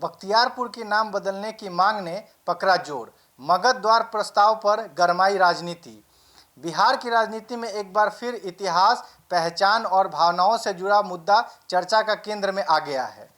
बख्तियारपुर की नाम बदलने की मांग ने पकड़ा जोर। मगध द्वार प्रस्ताव पर गरमाई राजनीति। बिहार की राजनीति में एक बार फिर इतिहास, पहचान और भावनाओं से जुड़ा मुद्दा चर्चा का केंद्र में आ गया है।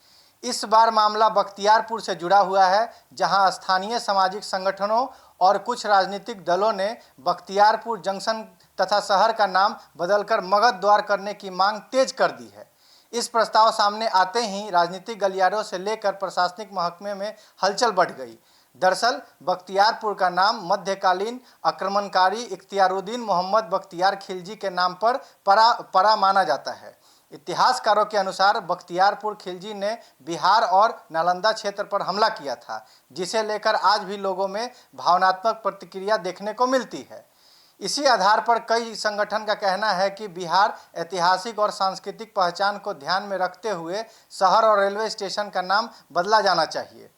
इस बार मामला बख्तियारपुर से जुड़ा हुआ है, जहां स्थानीय सामाजिक संगठनों और कुछ राजनीतिक दलों ने बख्तियारपुर जंक्शन तथा शहर का नाम बदलकर मगध द्वार करने की मांग तेज कर दी है। इस प्रस्ताव सामने आते ही राजनीतिक गलियारों से लेकर प्रशासनिक महकमे में हलचल बढ़ गई। दरअसल बख्तियारपुर का नाम मध्यकालीन आक्रमणकारी इख्तियारुद्दीन मोहम्मद बख्तियार खिलजी के नाम पर परा माना जाता है। इतिहासकारों के अनुसार बख्तियारपुर खिलजी ने बिहार और नालंदा क्षेत्र पर हमला किया था, जिसे लेकर आज भी लोगों में भावनात्मक प्रतिक्रिया देखने को मिलती है। इसी आधार पर कई संगठन का कहना है कि बिहार ऐतिहासिक और सांस्कृतिक पहचान को ध्यान में रखते हुए शहर और रेलवे स्टेशन का नाम बदला जाना चाहिए।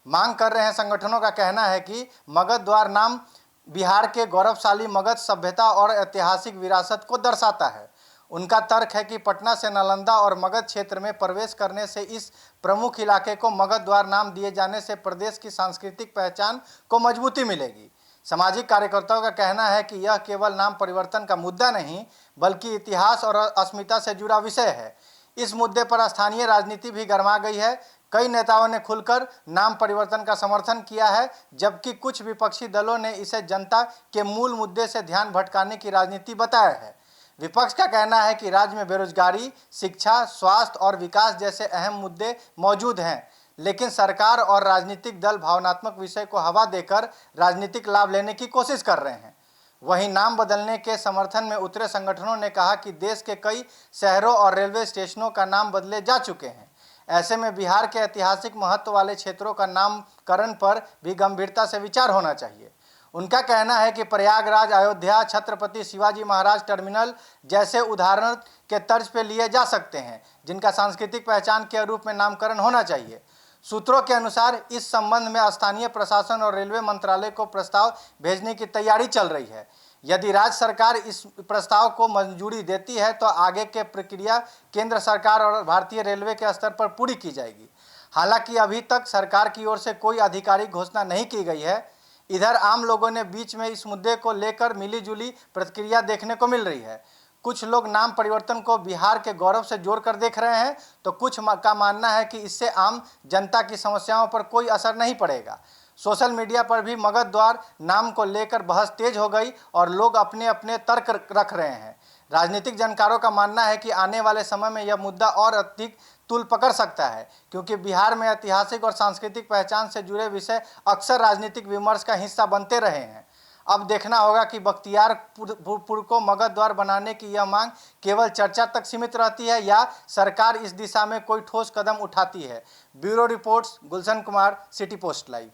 मांग कर रहे संगठनों का कहना है कि मगध द्वार नाम बिहार के गौरवशाली मगध सभ्यता और ऐतिहासिक विरासत को दर्शाता है। उनका तर्क है कि पटना से नालंदा और मगध क्षेत्र में प्रवेश करने से इस प्रमुख इलाके को मगध द्वार नाम दिए जाने से प्रदेश की सांस्कृतिक पहचान को मजबूती मिलेगी। सामाजिक कार्यकर्ताओं का कहना है कि यह केवल नाम परिवर्तन का मुद्दा नहीं, बल्कि इतिहास और अस्मिता से जुड़ा विषय है। इस मुद्दे पर स्थानीय राजनीति भी गरमा गई है। कई नेताओं ने खुलकर नाम परिवर्तन का समर्थन किया है, जबकि कुछ विपक्षी दलों ने इसे जनता के मूल मुद्दे से ध्यान भटकाने की राजनीति बताया है। विपक्ष का कहना है कि राज्य में बेरोजगारी, शिक्षा, स्वास्थ्य और विकास जैसे अहम मुद्दे मौजूद हैं, लेकिन सरकार और राजनीतिक दल भावनात्मक विषय को हवा देकर राजनीतिक लाभ लेने की कोशिश कर रहे हैं। वहीं नाम बदलने के समर्थन में उतरे संगठनों ने कहा कि देश के कई शहरों और रेलवे स्टेशनों का नाम बदले जा चुके हैं। ऐसे में बिहार के ऐतिहासिक महत्व वाले क्षेत्रों का नामकरण पर भी गंभीरता से विचार होना चाहिए। उनका कहना है कि प्रयागराज, अयोध्या, छत्रपति शिवाजी महाराज टर्मिनल जैसे उदाहरण के तर्ज पर लिए जा सकते हैं, जिनका सांस्कृतिक पहचान के रूप में नामकरण होना चाहिए। सूत्रों के अनुसार इस संबंध में स्थानीय प्रशासन और रेलवे मंत्रालय को प्रस्ताव भेजने की तैयारी चल रही है। यदि राज्य सरकार इस प्रस्ताव को मंजूरी देती है तो आगे की प्रक्रिया केंद्र सरकार और भारतीय रेलवे के स्तर पर पूरी की जाएगी। हालांकि अभी तक सरकार की ओर से कोई आधिकारिक घोषणा नहीं की गई है। इधर आम लोगों ने बीच में इस मुद्दे को लेकर मिलीजुली प्रतिक्रिया देखने को मिल रही है। कुछ लोग नाम परिवर्तन को बिहार के गौरव से जोड़कर देख रहे हैं, तो कुछ का मानना है कि इससे आम जनता की समस्याओं पर कोई असर नहीं पड़ेगा। सोशल मीडिया पर भी मगध द्वार नाम को लेकर बहस तेज हो गई और लोग अपने अपने तर्क रख रहे हैं। राजनीतिक जानकारों का मानना है कि आने वाले समय में यह मुद्दा और अधिक तूल पकड़ सकता है, क्योंकि बिहार में ऐतिहासिक और सांस्कृतिक पहचान से जुड़े विषय अक्सर राजनीतिक विमर्श का हिस्सा बनते रहे हैं। अब देखना होगा कि बख्तियारपुर को मगध द्वार बनाने की यह मांग केवल चर्चा तक सीमित रहती है या सरकार इस दिशा में कोई ठोस कदम उठाती है। Bureau reports, Gulshan Kumar, city post live.